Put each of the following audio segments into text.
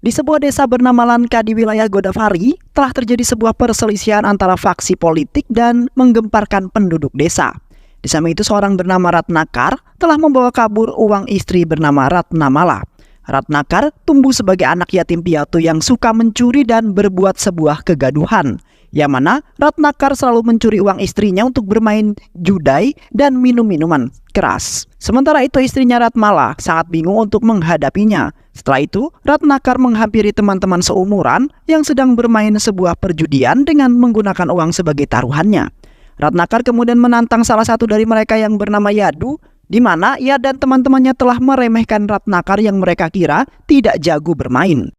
Di sebuah desa bernama Lanka di wilayah Godavari, telah terjadi sebuah perselisihan antara faksi politik dan menggemparkan penduduk desa. Di samping itu seorang bernama Ratnakar telah membawa kabur uang istri bernama Ratnamala. Ratnakar tumbuh sebagai anak yatim piatu yang suka mencuri dan berbuat sebuah kegaduhan, yang mana Ratnakar selalu mencuri uang istrinya untuk bermain judai dan minum minuman keras. Sementara itu istrinya Ratmala sangat bingung untuk menghadapinya. Setelah itu Ratnakar menghampiri teman-teman seumuran yang sedang bermain sebuah perjudian dengan menggunakan uang sebagai taruhannya. Ratnakar kemudian menantang salah satu dari mereka yang bernama Yadu, di mana ia dan teman-temannya telah meremehkan Ratnakar yang mereka kira tidak jago bermain.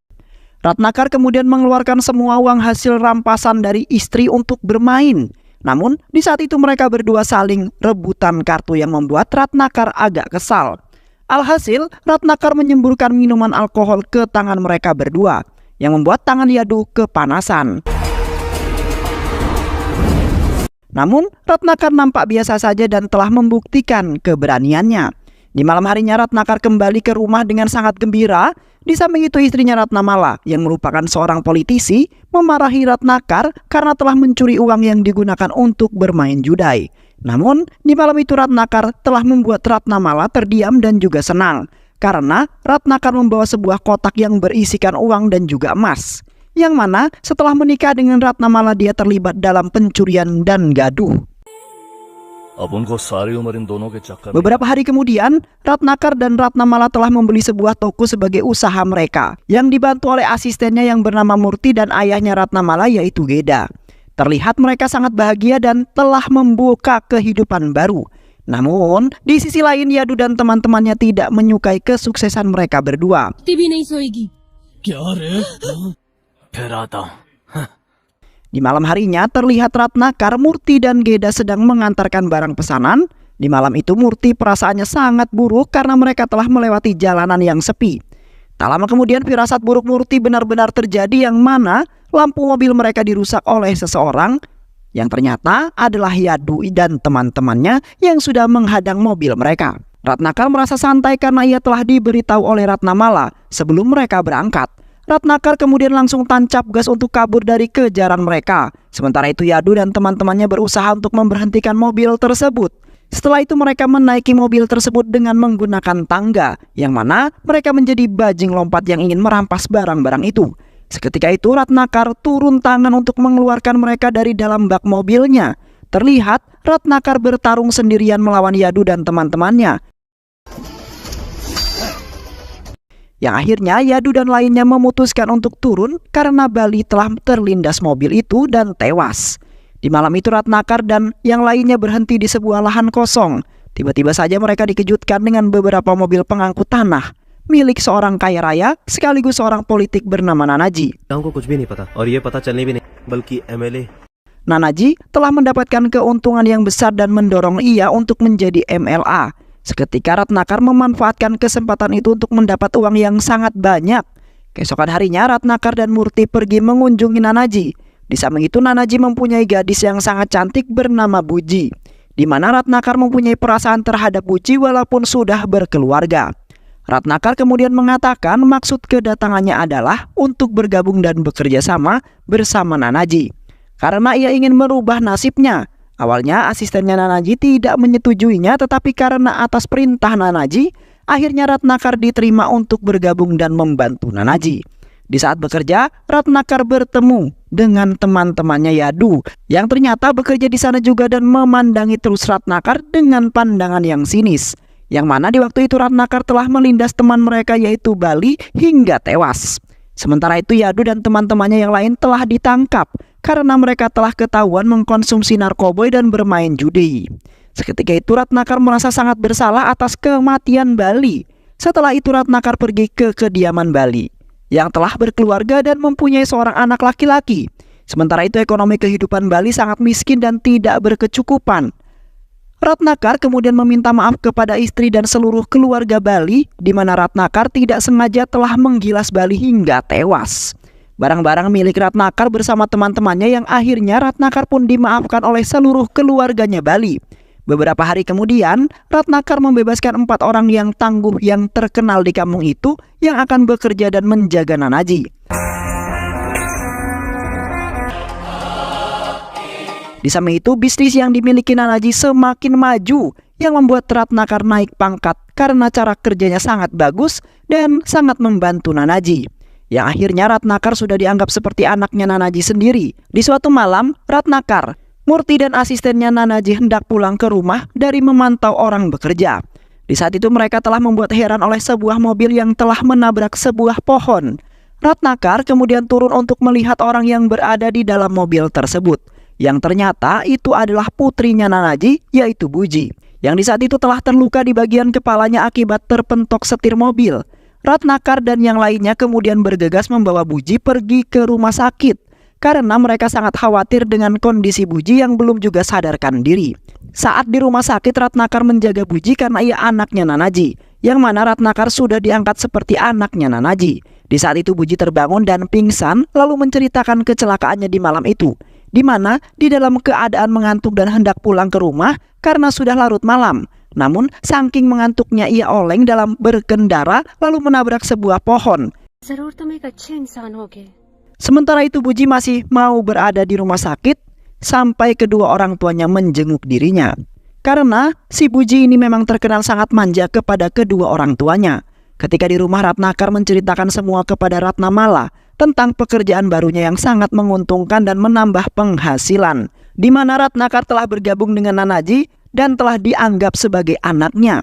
Ratnakar kemudian mengeluarkan semua uang hasil rampasan dari istri untuk bermain. Namun di saat itu mereka berdua saling rebutan kartu yang membuat Ratnakar agak kesal. Alhasil Ratnakar menyemburkan minuman alkohol ke tangan mereka berdua, yang membuat tangan Yadu kepanasan. Namun Ratnakar nampak biasa saja dan telah membuktikan keberaniannya. Di malam harinya Ratnakar kembali ke rumah dengan sangat gembira. Di samping itu istrinya Ratnamala yang merupakan seorang politisi memarahi Ratnakar karena telah mencuri uang yang digunakan untuk bermain judai. Namun di malam itu Ratnakar telah membuat Ratnamala terdiam dan juga senang karena Ratnakar membawa sebuah kotak yang berisikan uang dan juga emas, yang mana setelah menikah dengan Ratnamala dia terlibat dalam pencurian dan gaduh. Beberapa hari kemudian, Ratnakar dan Ratnamala telah membeli sebuah toko sebagai usaha mereka, yang dibantu oleh asistennya yang bernama Murti dan ayahnya Ratnamala yaitu Geda. Terlihat mereka sangat bahagia dan telah membuka kehidupan baru. Namun, di sisi lain Yadu dan teman-temannya tidak menyukai kesuksesan mereka berdua. Di malam harinya terlihat Ratnakar, Murti dan Geda sedang mengantarkan barang pesanan. Di malam itu Murti perasaannya sangat buruk karena mereka telah melewati jalanan yang sepi. Tak lama kemudian firasat buruk Murti benar-benar terjadi, yang mana lampu mobil mereka dirusak oleh seseorang yang ternyata adalah Yadu dan teman-temannya yang sudah menghadang mobil mereka. Ratnakar merasa santai karena ia telah diberitahu oleh Ratnamala sebelum mereka berangkat. Ratnakar kemudian langsung tancap gas untuk kabur dari kejaran mereka. Sementara itu Yadu dan teman-temannya berusaha untuk memberhentikan mobil tersebut. Setelah itu mereka menaiki mobil tersebut dengan menggunakan tangga, yang mana mereka menjadi bajing lompat yang ingin merampas barang-barang itu. Seketika itu Ratnakar turun tangan untuk mengeluarkan mereka dari dalam bak mobilnya. Terlihat Ratnakar bertarung sendirian melawan Yadu dan teman-temannya, yang akhirnya Yadu dan lainnya memutuskan untuk turun karena Bali telah terlindas mobil itu dan tewas. Di malam itu Ratnakar dan yang lainnya berhenti di sebuah lahan kosong. Tiba-tiba saja mereka dikejutkan dengan beberapa mobil pengangkut tanah milik seorang kaya raya sekaligus seorang politik bernama Nanaji. Nanaji telah mendapatkan keuntungan yang besar dan mendorong ia untuk menjadi MLA. Seketika Ratnakar memanfaatkan kesempatan itu untuk mendapat uang yang sangat banyak. Keesokan harinya Ratnakar dan Murti pergi mengunjungi Nanaji. Di samping itu Nanaji mempunyai gadis yang sangat cantik bernama Buji, di mana Ratnakar mempunyai perasaan terhadap Buji walaupun sudah berkeluarga. Ratnakar kemudian mengatakan maksud kedatangannya adalah untuk bergabung dan bekerja sama bersama Nanaji karena ia ingin merubah nasibnya. Awalnya asistennya Nanaji tidak menyetujuinya, tetapi karena atas perintah Nanaji, akhirnya Ratnakar diterima untuk bergabung dan membantu Nanaji. Di saat bekerja, Ratnakar bertemu dengan teman-temannya Yadu yang ternyata bekerja di sana juga dan memandangi terus Ratnakar dengan pandangan yang sinis. Yang mana di waktu itu Ratnakar telah melindas teman mereka yaitu Bali hingga tewas. Sementara itu Yadu dan teman-temannya yang lain telah ditangkap karena mereka telah ketahuan mengkonsumsi narkoba dan bermain judi. Seketika itu Ratnakar merasa sangat bersalah atas kematian Bali. Setelah itu Ratnakar pergi ke kediaman Bali yang telah berkeluarga dan mempunyai seorang anak laki-laki. Sementara itu ekonomi kehidupan Bali sangat miskin dan tidak berkecukupan. Ratnakar kemudian meminta maaf kepada istri dan seluruh keluarga Bali, di mana Ratnakar tidak sengaja telah menggilas Bali hingga tewas. Barang-barang milik Ratnakar bersama teman-temannya yang akhirnya Ratnakar pun dimaafkan oleh seluruh keluarganya Bali. Beberapa hari kemudian, Ratnakar membebaskan 4 orang yang tangguh yang terkenal di kampung itu yang akan bekerja dan menjaga Nanaji. Di samping itu, bisnis yang dimiliki Nanaji semakin maju yang membuat Ratnakar naik pangkat karena cara kerjanya sangat bagus dan sangat membantu Nanaji. Yang akhirnya Ratnakar sudah dianggap seperti anaknya Nanaji sendiri. Di suatu malam, Ratnakar, Murti dan asistennya Nanaji hendak pulang ke rumah dari memantau orang bekerja. Di saat itu mereka telah membuat heran oleh sebuah mobil yang telah menabrak sebuah pohon. Ratnakar kemudian turun untuk melihat orang yang berada di dalam mobil tersebut. Yang ternyata itu adalah putrinya Nanaji, yaitu Buji, yang di saat itu telah terluka di bagian kepalanya akibat terpentok setir mobil. Ratnakar dan yang lainnya kemudian bergegas membawa Buji pergi ke rumah sakit karena mereka sangat khawatir dengan kondisi Buji yang belum juga sadarkan diri. Saat di rumah sakit, Ratnakar menjaga Buji karena ia anaknya Nanaji, yang mana Ratnakar sudah diangkat seperti anaknya Nanaji. Di saat itu Buji terbangun dan pingsan lalu menceritakan kecelakaannya di malam itu, di mana di dalam keadaan mengantuk dan hendak pulang ke rumah karena sudah larut malam. Namun saking mengantuknya ia oleng dalam berkendara lalu menabrak sebuah pohon. Sementara itu Buji masih mau berada di rumah sakit sampai kedua orang tuanya menjenguk dirinya. Karena si Buji ini memang terkenal sangat manja kepada kedua orang tuanya. Ketika di rumah, Ratnakar menceritakan semua kepada Ratnamala tentang pekerjaan barunya yang sangat menguntungkan dan menambah penghasilan, di mana Ratnakar telah bergabung dengan Nanaji dan telah dianggap sebagai anaknya.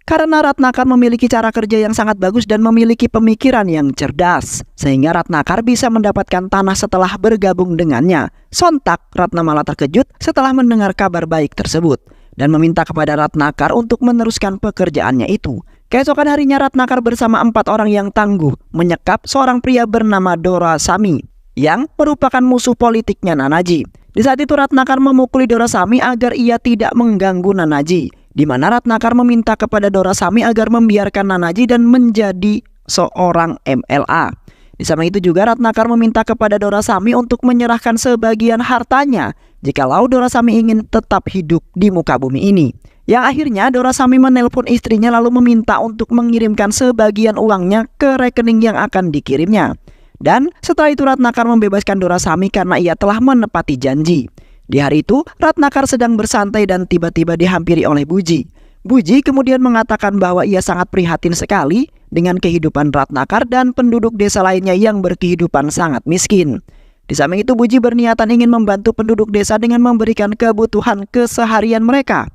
Karena Ratnakar memiliki cara kerja yang sangat bagus dan memiliki pemikiran yang cerdas, sehingga Ratnakar bisa mendapatkan tanah setelah bergabung dengannya. Sontak Ratnamala terkejut setelah mendengar kabar baik tersebut dan meminta kepada Ratnakar untuk meneruskan pekerjaannya itu. Keesokan harinya Ratnakar bersama 4 orang yang tangguh menyekap seorang pria bernama Dorasami yang merupakan musuh politiknya Nanaji. Di saat itu Ratnakar memukuli Dorasami agar ia tidak mengganggu Nanaji, di mana Ratnakar meminta kepada Dorasami agar membiarkan Nanaji dan menjadi seorang MLA. Di samping itu juga Ratnakar meminta kepada Dorasami untuk menyerahkan sebagian hartanya jikalau Dorasami ingin tetap hidup di muka bumi ini. Yang akhirnya Dorasami menelpon istrinya lalu meminta untuk mengirimkan sebagian uangnya ke rekening yang akan dikirimnya. Dan setelah itu Ratnakar membebaskan Dorasami karena ia telah menepati janji. Di hari itu Ratnakar sedang bersantai dan tiba-tiba dihampiri oleh Buji. Buji kemudian mengatakan bahwa ia sangat prihatin sekali dengan kehidupan Ratnakar dan penduduk desa lainnya yang berkehidupan sangat miskin. Di samping itu Buji berniatan ingin membantu penduduk desa dengan memberikan kebutuhan keseharian mereka.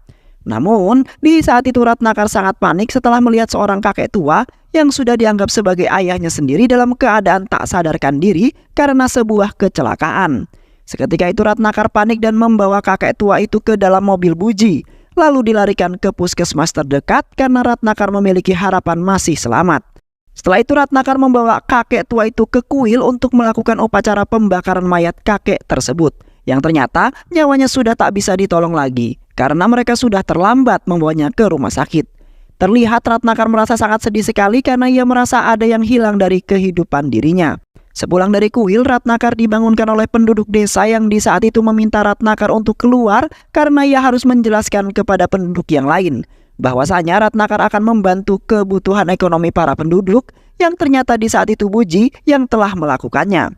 Namun di saat itu Ratnakar sangat panik setelah melihat seorang kakek tua yang sudah dianggap sebagai ayahnya sendiri dalam keadaan tak sadarkan diri karena sebuah kecelakaan. Seketika itu Ratnakar panik dan membawa kakek tua itu ke dalam mobil Buji, lalu dilarikan ke puskesmas terdekat karena Ratnakar memiliki harapan masih selamat. Setelah itu Ratnakar membawa kakek tua itu ke kuil untuk melakukan upacara pembakaran mayat kakek tersebut, yang ternyata nyawanya sudah tak bisa ditolong lagi karena mereka sudah terlambat membawanya ke rumah sakit. Terlihat Ratnakar merasa sangat sedih sekali karena ia merasa ada yang hilang dari kehidupan dirinya. Sepulang dari kuil, Ratnakar dibangunkan oleh penduduk desa yang di saat itu meminta Ratnakar untuk keluar karena ia harus menjelaskan kepada penduduk yang lain bahwasanya Ratnakar akan membantu kebutuhan ekonomi para penduduk yang ternyata di saat itu Buji yang telah melakukannya.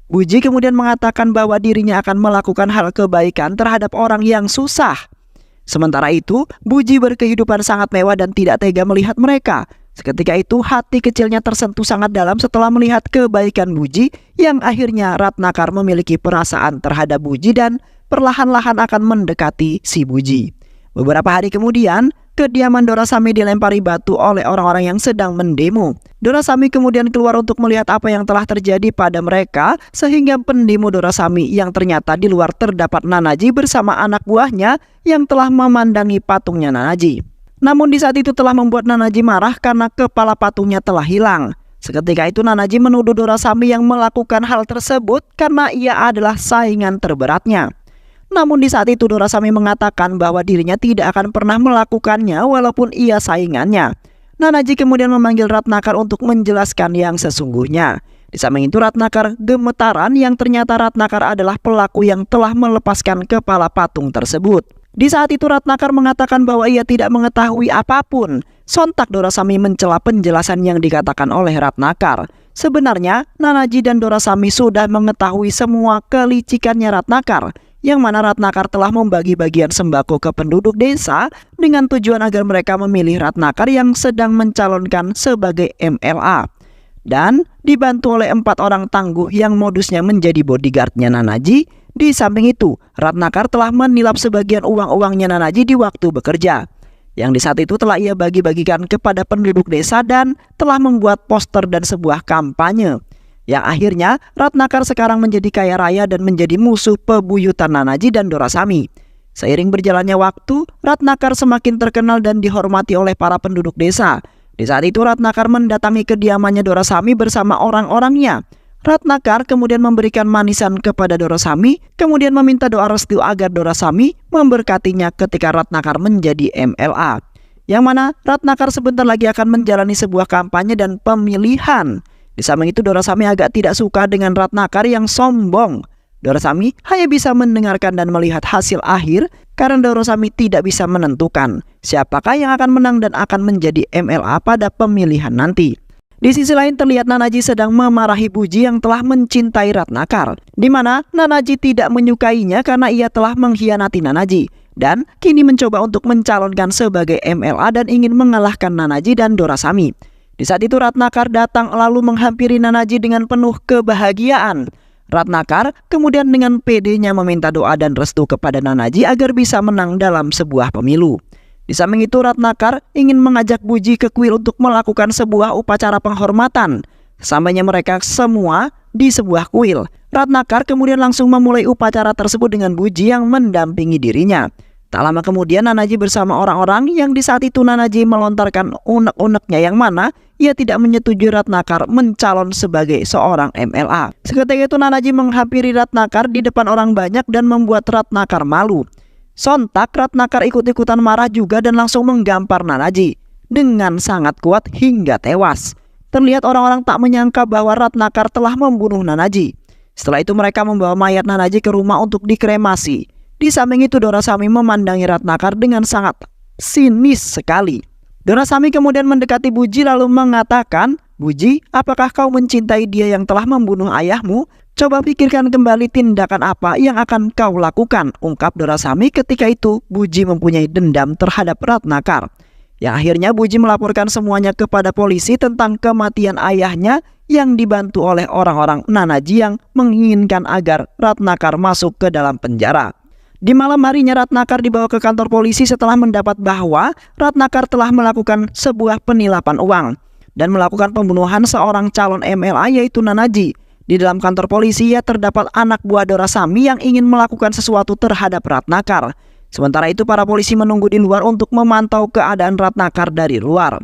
Buji kemudian mengatakan bahwa dirinya akan melakukan hal kebaikan terhadap orang yang susah. Sementara itu, Buji berkehidupan sangat mewah dan tidak tega melihat mereka. Seketika itu hati kecilnya tersentuh sangat dalam setelah melihat kebaikan Buji, yang akhirnya Ratnakar memiliki perasaan terhadap Buji dan perlahan-lahan akan mendekati si Buji. Beberapa hari kemudian, kediaman Dorasami dilempari batu oleh orang-orang yang sedang mendemo. Dorasami kemudian keluar untuk melihat apa yang telah terjadi pada mereka, sehingga pendemo Dorasami yang ternyata di luar terdapat Nanaji bersama anak buahnya yang telah memandangi patungnya Nanaji. Namun di saat itu telah membuat Nanaji marah karena kepala patungnya telah hilang. Seketika itu Nanaji menuduh Dorasami yang melakukan hal tersebut karena ia adalah saingan terberatnya. Namun di saat itu Dorasami mengatakan bahwa dirinya tidak akan pernah melakukannya walaupun ia saingannya. Nanaji kemudian memanggil Ratnakar untuk menjelaskan yang sesungguhnya. Di samping itu Ratnakar gemetaran yang ternyata Ratnakar adalah pelaku yang telah melepaskan kepala patung tersebut. Di saat itu Ratnakar mengatakan bahwa ia tidak mengetahui apapun. Sontak Dorasami mencela penjelasan yang dikatakan oleh Ratnakar. Sebenarnya Nanaji dan Dorasami sudah mengetahui semua kelicikannya Ratnakar, yang mana Ratnakar telah membagi bagian sembako ke penduduk desa dengan tujuan agar mereka memilih Ratnakar yang sedang mencalonkan sebagai MLA. Dan dibantu oleh 4 orang tangguh yang modusnya menjadi bodyguardnya Nanaji. Di samping itu, Ratnakar telah menilap sebagian uang-uangnya Nanaji di waktu bekerja, yang di saat itu telah ia bagi-bagikan kepada penduduk desa dan telah membuat poster dan sebuah kampanye. Yang akhirnya Ratnakar sekarang menjadi kaya raya dan menjadi musuh pebuyutan Nanaji dan Dorasami. Seiring berjalannya waktu, Ratnakar semakin terkenal dan dihormati oleh para penduduk desa. Di saat itu Ratnakar mendatangi kediamannya Dorasami bersama orang-orangnya. Ratnakar kemudian memberikan manisan kepada Dorasami, kemudian meminta doa restu agar Dorasami memberkatinya ketika Ratnakar menjadi MLA. Yang mana Ratnakar sebentar lagi akan menjalani sebuah kampanye dan pemilihan. Di samping itu Dorasami agak tidak suka dengan Ratnakar yang sombong. Dorasami hanya bisa mendengarkan dan melihat hasil akhir karena Dorasami tidak bisa menentukan siapakah yang akan menang dan akan menjadi MLA pada pemilihan nanti. Di sisi lain terlihat Nanaji sedang memarahi Buji yang telah mencintai Ratnakar, di mana Nanaji tidak menyukainya karena ia telah mengkhianati Nanaji dan kini mencoba untuk mencalonkan sebagai MLA dan ingin mengalahkan Nanaji dan Dorasami. Di saat itu Ratnakar datang lalu menghampiri Nanaji dengan penuh kebahagiaan. Ratnakar kemudian dengan pedenya meminta doa dan restu kepada Nanaji agar bisa menang dalam sebuah pemilu. Di samping itu Ratnakar ingin mengajak Buji ke kuil untuk melakukan sebuah upacara penghormatan. Sesampainya mereka semua di sebuah kuil, Ratnakar kemudian langsung memulai upacara tersebut dengan Buji yang mendampingi dirinya. Tak lama kemudian Nanaji bersama orang-orang yang di saat itu Nanaji melontarkan unek-uneknya yang mana ia tidak menyetujui Ratnakar mencalon sebagai seorang MLA. Seketika itu Nanaji menghampiri Ratnakar di depan orang banyak dan membuat Ratnakar malu. Sontak Ratnakar ikut-ikutan marah juga dan langsung menggampar Nanaji dengan sangat kuat hingga tewas. Terlihat orang-orang tak menyangka bahwa Ratnakar telah membunuh Nanaji. Setelah itu mereka membawa mayat Nanaji ke rumah untuk dikremasi. Di samping itu Dorasami memandangi Ratnakar dengan sangat sinis sekali. Dorasami kemudian mendekati Buji lalu mengatakan, "Buji, apakah kau mencintai dia yang telah membunuh ayahmu? Coba pikirkan kembali tindakan apa yang akan kau lakukan," ungkap Dorasami ketika itu Buji mempunyai dendam terhadap Ratnakar. Yang akhirnya Buji melaporkan semuanya kepada polisi tentang kematian ayahnya yang dibantu oleh orang-orang Nanaji yang menginginkan agar Ratnakar masuk ke dalam penjara. Di malam harinya Ratnakar dibawa ke kantor polisi setelah mendapat bahwa Ratnakar telah melakukan sebuah penilapan uang dan melakukan pembunuhan seorang calon MLA yaitu Nanaji. Di dalam kantor polisi ya terdapat anak buah Dorasami yang ingin melakukan sesuatu terhadap Ratnakar. Sementara itu para polisi menunggu di luar untuk memantau keadaan Ratnakar dari luar.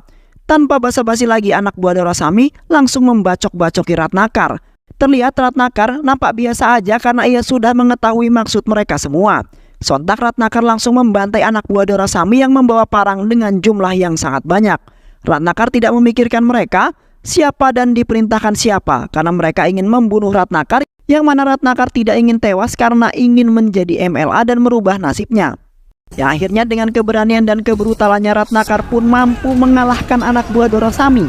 Tanpa basa-basi lagi anak buah Dorasami langsung membacok-bacoki Ratnakar. Terlihat Ratnakar nampak biasa aja karena ia sudah mengetahui maksud mereka semua. Sontak Ratnakar langsung membantai anak buah Dorasami yang membawa parang dengan jumlah yang sangat banyak. Ratnakar tidak memikirkan mereka siapa dan diperintahkan siapa karena mereka ingin membunuh Ratnakar, yang mana Ratnakar tidak ingin tewas karena ingin menjadi MLA dan merubah nasibnya. Yang akhirnya dengan keberanian dan kebrutalannya Ratnakar pun mampu mengalahkan anak buah Dorasami.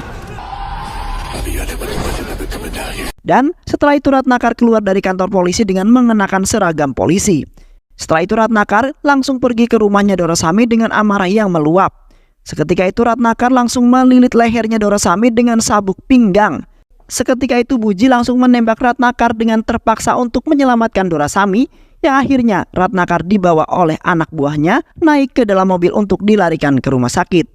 Dan setelah itu Ratnakar keluar dari kantor polisi dengan mengenakan seragam polisi. Setelah itu Ratnakar langsung pergi ke rumahnya Dorasami dengan amarah yang meluap. Seketika itu Ratnakar langsung melilit lehernya Dorasami dengan sabuk pinggang. Seketika itu Buji langsung menembak Ratnakar dengan terpaksa untuk menyelamatkan Dorasami, yang akhirnya Ratnakar dibawa oleh anak buahnya naik ke dalam mobil untuk dilarikan ke rumah sakit.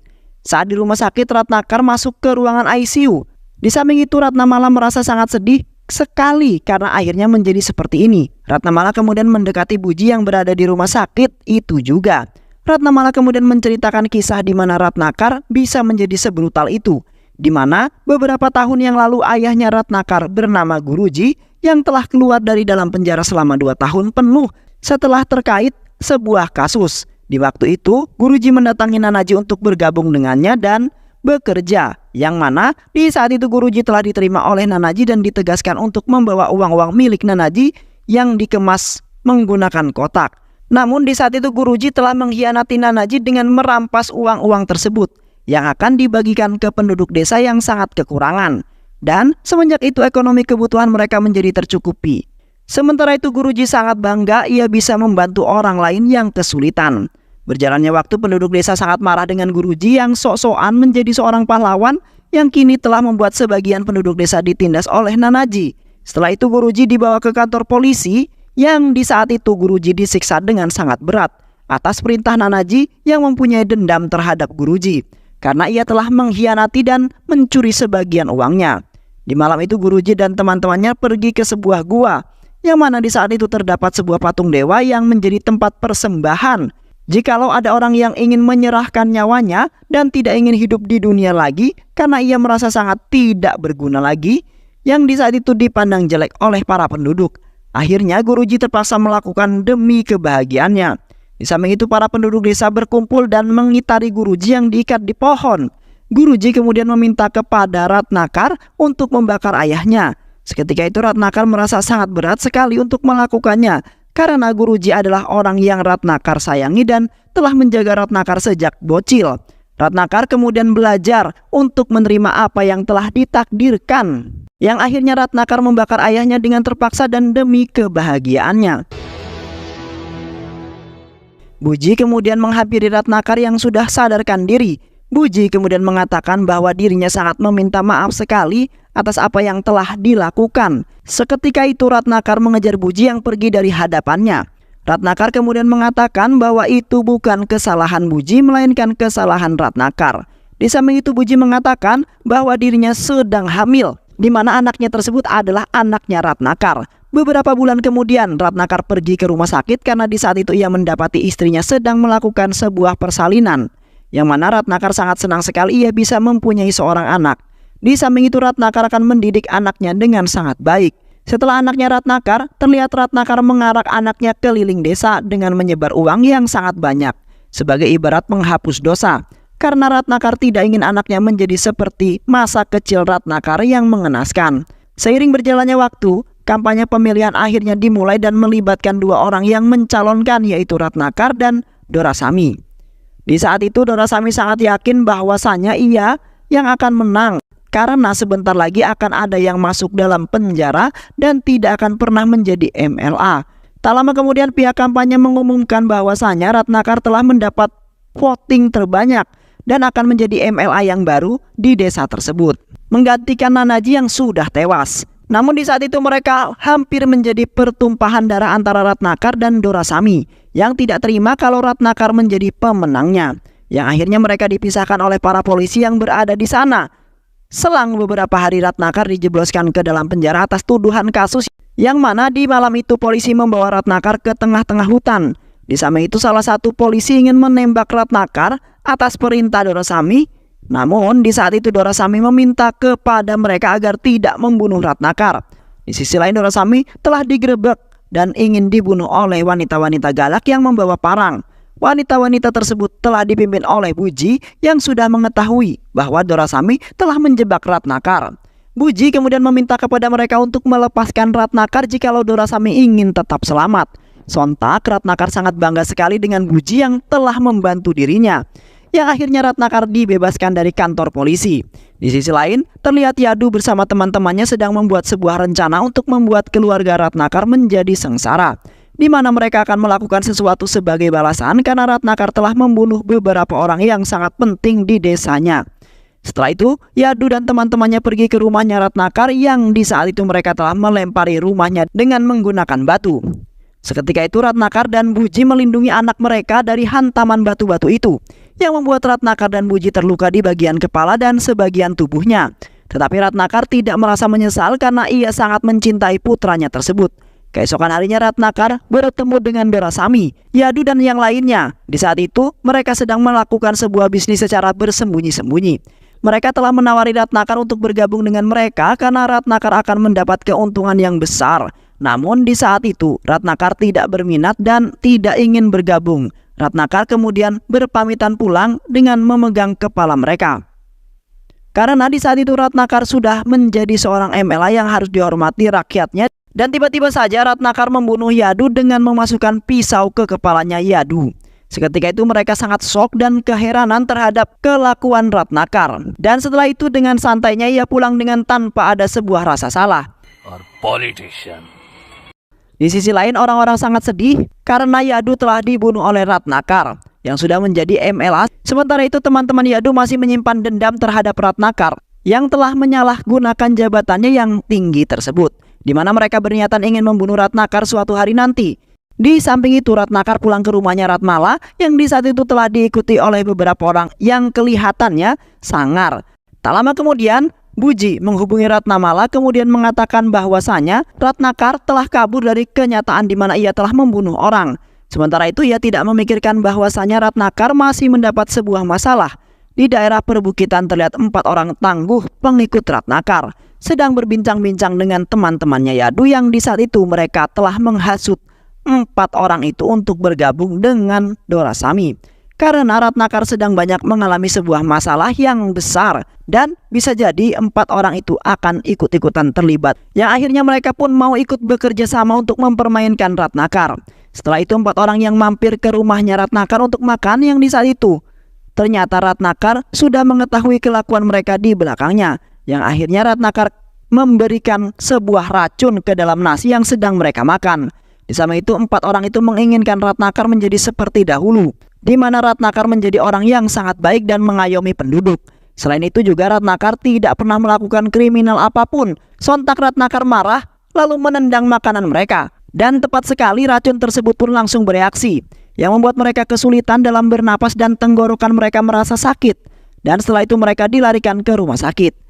Saat di rumah sakit Ratnakar masuk ke ruangan ICU. Di samping itu Ratnamala merasa sangat sedih sekali karena akhirnya menjadi seperti ini. Ratnamala kemudian mendekati Buji yang berada di rumah sakit itu juga. Ratnamala kemudian menceritakan kisah di mana Ratnakar bisa menjadi sebrutal itu, di mana beberapa tahun yang lalu ayahnya Ratnakar bernama Guruji yang telah keluar dari dalam penjara selama 2 tahun penuh setelah terkait sebuah kasus. Di waktu itu Guruji mendatangi Nanaji untuk bergabung dengannya dan bekerja, yang mana di saat itu Guruji telah diterima oleh Nanaji dan ditegaskan untuk membawa uang-uang milik Nanaji yang dikemas menggunakan kotak. Namun di saat itu Guruji telah mengkhianati Nanaji dengan merampas uang-uang tersebut yang akan dibagikan ke penduduk desa yang sangat kekurangan. Dan semenjak itu ekonomi kebutuhan mereka menjadi tercukupi. Sementara itu Guruji sangat bangga ia bisa membantu orang lain yang kesulitan. Berjalannya waktu penduduk desa sangat marah dengan Guruji yang sok-sokan menjadi seorang pahlawan yang kini telah membuat sebagian penduduk desa ditindas oleh Nanaji. Setelah itu Guruji dibawa ke kantor polisi yang di saat itu Guruji disiksa dengan sangat berat atas perintah Nanaji yang mempunyai dendam terhadap Guruji karena ia telah mengkhianati dan mencuri sebagian uangnya. Di malam itu Guruji dan teman-temannya pergi ke sebuah gua yang mana di saat itu terdapat sebuah patung dewa yang menjadi tempat persembahan jikalau ada orang yang ingin menyerahkan nyawanya dan tidak ingin hidup di dunia lagi karena ia merasa sangat tidak berguna lagi, yang di saat itu dipandang jelek oleh para penduduk. Akhirnya Guruji terpaksa melakukan demi kebahagiaannya. Di samping itu para penduduk desa berkumpul dan mengitari Guruji yang diikat di pohon. Guruji kemudian meminta kepada Ratnakar untuk membakar ayahnya. Seketika itu Ratnakar merasa sangat berat sekali untuk melakukannya karena Guruji adalah orang yang Ratnakar sayangi dan telah menjaga Ratnakar sejak bocil. Ratnakar kemudian belajar untuk menerima apa yang telah ditakdirkan. Yang akhirnya Ratnakar membakar ayahnya dengan terpaksa dan demi kebahagiaannya. Buji kemudian menghampiri Ratnakar yang sudah sadarkan diri. Buji kemudian mengatakan bahwa dirinya sangat meminta maaf sekali atas apa yang telah dilakukan. Seketika itu Ratnakar mengejar Buji yang pergi dari hadapannya. Ratnakar kemudian mengatakan bahwa itu bukan kesalahan Buji melainkan kesalahan Ratnakar. Di samping itu Buji mengatakan bahwa dirinya sedang hamil, di mana anaknya tersebut adalah anaknya Ratnakar. Beberapa bulan kemudian Ratnakar pergi ke rumah sakit karena di saat itu ia mendapati istrinya sedang melakukan sebuah persalinan, yang mana Ratnakar sangat senang sekali ia bisa mempunyai seorang anak. Di samping itu Ratnakar akan mendidik anaknya dengan sangat baik. Setelah anaknya Ratnakar, terlihat Ratnakar mengarak anaknya keliling desa dengan menyebar uang yang sangat banyak sebagai ibarat menghapus dosa. Karena Ratnakar tidak ingin anaknya menjadi seperti masa kecil Ratnakar yang mengenaskan. Seiring berjalannya waktu, kampanye pemilihan akhirnya dimulai dan melibatkan dua orang yang mencalonkan, yaitu Ratnakar dan Dorasami. Di saat itu Dorasami sangat yakin bahwasanya ia yang akan menang karena sebentar lagi akan ada yang masuk dalam penjara dan tidak akan pernah menjadi MLA. Tak lama kemudian pihak kampanye mengumumkan bahwasanya Ratnakar telah mendapat voting terbanyak dan akan menjadi MLA yang baru di desa tersebut, menggantikan Nanaji yang sudah tewas. Namun di saat itu mereka hampir menjadi pertumpahan darah antara Ratnakar dan Dorasami yang tidak terima kalau Ratnakar menjadi pemenangnya, yang akhirnya mereka dipisahkan oleh para polisi yang berada di sana. Selang beberapa hari Ratnakar dijebloskan ke dalam penjara atas tuduhan kasus yang mana di malam itu polisi membawa Ratnakar ke tengah-tengah hutan. Di samping itu salah satu polisi ingin menembak Ratnakar atas perintah Dorasami. Namun di saat itu Dorasami meminta kepada mereka agar tidak membunuh Ratnakar. Di sisi lain Dorasami telah digerebek dan ingin dibunuh oleh wanita-wanita galak yang membawa parang. Wanita-wanita tersebut telah dipimpin oleh Buji yang sudah mengetahui bahwa Dorasami telah menjebak Ratnakar. Buji kemudian meminta kepada mereka untuk melepaskan Ratnakar jikalau Dorasami ingin tetap selamat. Sontak Ratnakar sangat bangga sekali dengan Buji yang telah membantu dirinya, yang akhirnya Ratnakar dibebaskan dari kantor polisi. Di sisi lain, terlihat Yadu bersama teman-temannya sedang membuat sebuah rencana untuk membuat keluarga Ratnakar menjadi sengsara, di mana mereka akan melakukan sesuatu sebagai balasan karena Ratnakar telah membunuh beberapa orang yang sangat penting di desanya. Setelah itu, Yadu dan teman-temannya pergi ke rumahnya Ratnakar yang di saat itu mereka telah melempari rumahnya dengan menggunakan batu. Seketika itu Ratnakar dan Buji melindungi anak mereka dari hantaman batu-batu itu, yang membuat Ratnakar dan Buji terluka di bagian kepala dan sebagian tubuhnya. Tetapi Ratnakar tidak merasa menyesal karena ia sangat mencintai putranya tersebut. Keesokan harinya Ratnakar bertemu dengan Dorasami, Yadu dan yang lainnya. Di saat itu mereka sedang melakukan sebuah bisnis secara bersembunyi-sembunyi. Mereka telah menawari Ratnakar untuk bergabung dengan mereka karena Ratnakar akan mendapat keuntungan yang besar. Namun di saat itu Ratnakar tidak berminat dan tidak ingin bergabung. Ratnakar kemudian berpamitan pulang dengan memegang kepala mereka. Karena di saat itu Ratnakar sudah menjadi seorang MLA yang harus dihormati rakyatnya Dan tiba-tiba saja Ratnakar membunuh Yadu dengan memasukkan pisau ke kepalanya Yadu. Seketika itu mereka sangat shock dan keheranan terhadap kelakuan Ratnakar. Dan setelah itu dengan santainya ia pulang dengan tanpa ada sebuah rasa salah. Di sisi lain orang-orang sangat sedih karena Yadu telah dibunuh oleh Ratnakar yang sudah menjadi MLA. Sementara itu teman-teman Yadu masih menyimpan dendam terhadap Ratnakar yang telah menyalahgunakan jabatannya yang tinggi tersebut, di mana mereka berniatan ingin membunuh Ratnakar suatu hari nanti. Di samping itu Ratnakar pulang ke rumahnya Ratmala yang di saat itu telah diikuti oleh beberapa orang yang kelihatannya sangar. Tak lama kemudian Buji menghubungi Ratnamala kemudian mengatakan bahwasanya Ratnakar telah kabur dari kenyataan di mana ia telah membunuh orang. Sementara itu ia tidak memikirkan bahwasanya Ratnakar masih mendapat sebuah masalah. Di daerah perbukitan terlihat 4 orang tangguh pengikut Ratnakar sedang berbincang-bincang dengan teman-temannya Yadu yang di saat itu mereka telah menghasut 4 orang itu untuk bergabung dengan Dorasami. Karena Ratnakar sedang banyak mengalami sebuah masalah yang besar dan bisa jadi 4 orang itu akan ikut-ikutan terlibat. Yang akhirnya mereka pun mau ikut bekerja sama untuk mempermainkan Ratnakar. Setelah itu 4 orang yang mampir ke rumahnya Ratnakar untuk makan yang di saat itu ternyata Ratnakar sudah mengetahui kelakuan mereka di belakangnya. Yang akhirnya Ratnakar memberikan sebuah racun ke dalam nasi yang sedang mereka makan. Di samping itu 4 orang itu menginginkan Ratnakar menjadi seperti dahulu, di mana Ratnakar menjadi orang yang sangat baik dan mengayomi penduduk. Selain itu juga Ratnakar tidak pernah melakukan kriminal apapun. Sontak Ratnakar marah lalu menendang makanan mereka. Dan tepat sekali racun tersebut pun langsung bereaksi, yang membuat mereka kesulitan dalam bernapas dan tenggorokan mereka merasa sakit. Dan setelah itu mereka dilarikan ke rumah sakit.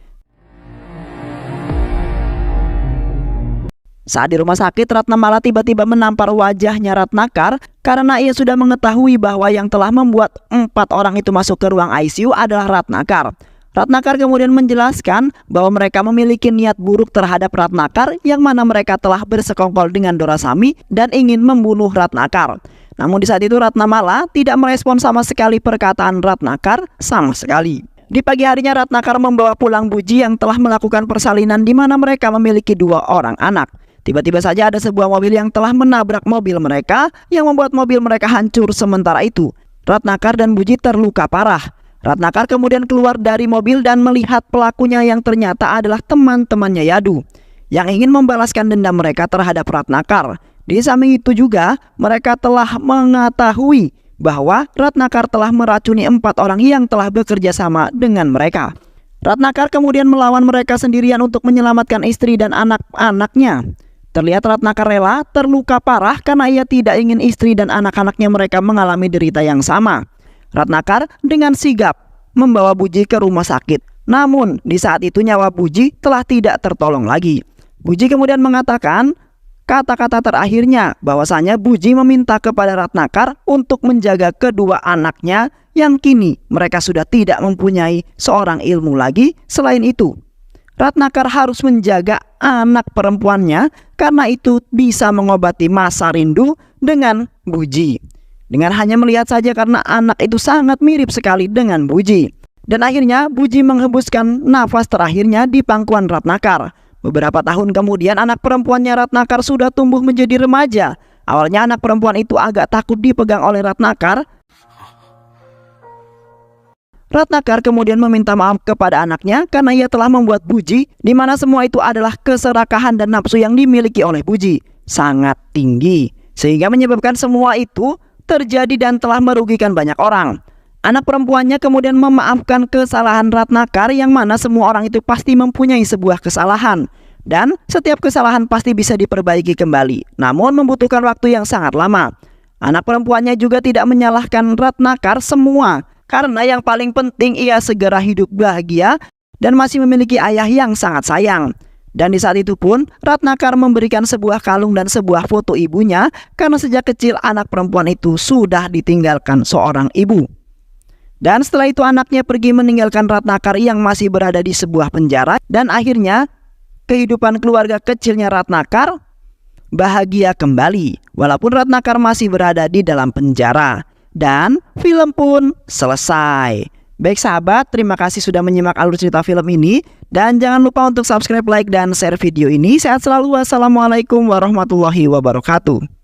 Saat di rumah sakit, Ratnamala tiba-tiba menampar wajahnya Ratnakar karena ia sudah mengetahui bahwa yang telah membuat 4 orang itu masuk ke ruang ICU adalah Ratnakar. Ratnakar kemudian menjelaskan bahwa mereka memiliki niat buruk terhadap Ratnakar yang mana mereka telah bersekongkol dengan Dorasami dan ingin membunuh Ratnakar. Namun di saat itu Ratnamala tidak merespon sama sekali perkataan Ratnakar sama sekali. Di pagi harinya Ratnakar membawa pulang Buji yang telah melakukan persalinan di mana mereka memiliki 2 orang anak. Tiba-tiba saja ada sebuah mobil yang telah menabrak mobil mereka yang membuat mobil mereka hancur. Sementara itu Ratnakar dan Buji terluka parah. Ratnakar kemudian keluar dari mobil dan melihat pelakunya yang ternyata adalah teman-temannya Yadu yang ingin membalaskan dendam mereka terhadap Ratnakar. Di samping itu juga mereka telah mengetahui bahwa Ratnakar telah meracuni 4 orang yang telah bekerja sama dengan mereka. Ratnakar kemudian melawan mereka sendirian untuk menyelamatkan istri dan anak-anaknya. Terlihat Ratnakar rela terluka parah karena ia tidak ingin istri dan anak-anaknya mereka mengalami derita yang sama. Ratnakar dengan sigap membawa Buji ke rumah sakit. Namun di saat itu nyawa Buji telah tidak tertolong lagi. Buji kemudian mengatakan kata-kata terakhirnya bahwasanya Buji meminta kepada Ratnakar untuk menjaga kedua anaknya yang kini mereka sudah tidak mempunyai seorang ilmu lagi. Selain itu Ratnakar harus menjaga anak perempuannya karena itu bisa mengobati masa rindu dengan Buji. Dengan hanya melihat saja karena anak itu sangat mirip sekali dengan Buji. Dan akhirnya Buji menghembuskan nafas terakhirnya di pangkuan Ratnakar. Beberapa tahun kemudian anak perempuannya Ratnakar sudah tumbuh menjadi remaja. Awalnya anak perempuan itu agak takut dipegang oleh Ratnakar. Ratnakar kemudian meminta maaf kepada anaknya karena ia telah membuat Buji, di mana semua itu adalah keserakahan dan nafsu yang dimiliki oleh Buji sangat tinggi, sehingga menyebabkan semua itu terjadi dan telah merugikan banyak orang. Anak perempuannya kemudian memaafkan kesalahan Ratnakar yang mana semua orang itu pasti mempunyai sebuah kesalahan dan setiap kesalahan pasti bisa diperbaiki kembali, namun membutuhkan waktu yang sangat lama. Anak perempuannya juga tidak menyalahkan Ratnakar semua, karena yang paling penting ia segera hidup bahagia dan masih memiliki ayah yang sangat sayang. Dan di saat itu pun Ratnakar memberikan sebuah kalung dan sebuah foto ibunya karena sejak kecil anak perempuan itu sudah ditinggalkan seorang ibu. Dan setelah itu anaknya pergi meninggalkan Ratnakar yang masih berada di sebuah penjara. Dan akhirnya kehidupan keluarga kecilnya Ratnakar bahagia kembali walaupun Ratnakar masih berada di dalam penjara. Dan film pun selesai. Baik sahabat, terima kasih sudah menyimak alur cerita film ini. Dan jangan lupa untuk subscribe, like, dan share video ini. Sehat selalu. Wassalamualaikum warahmatullahi wabarakatuh.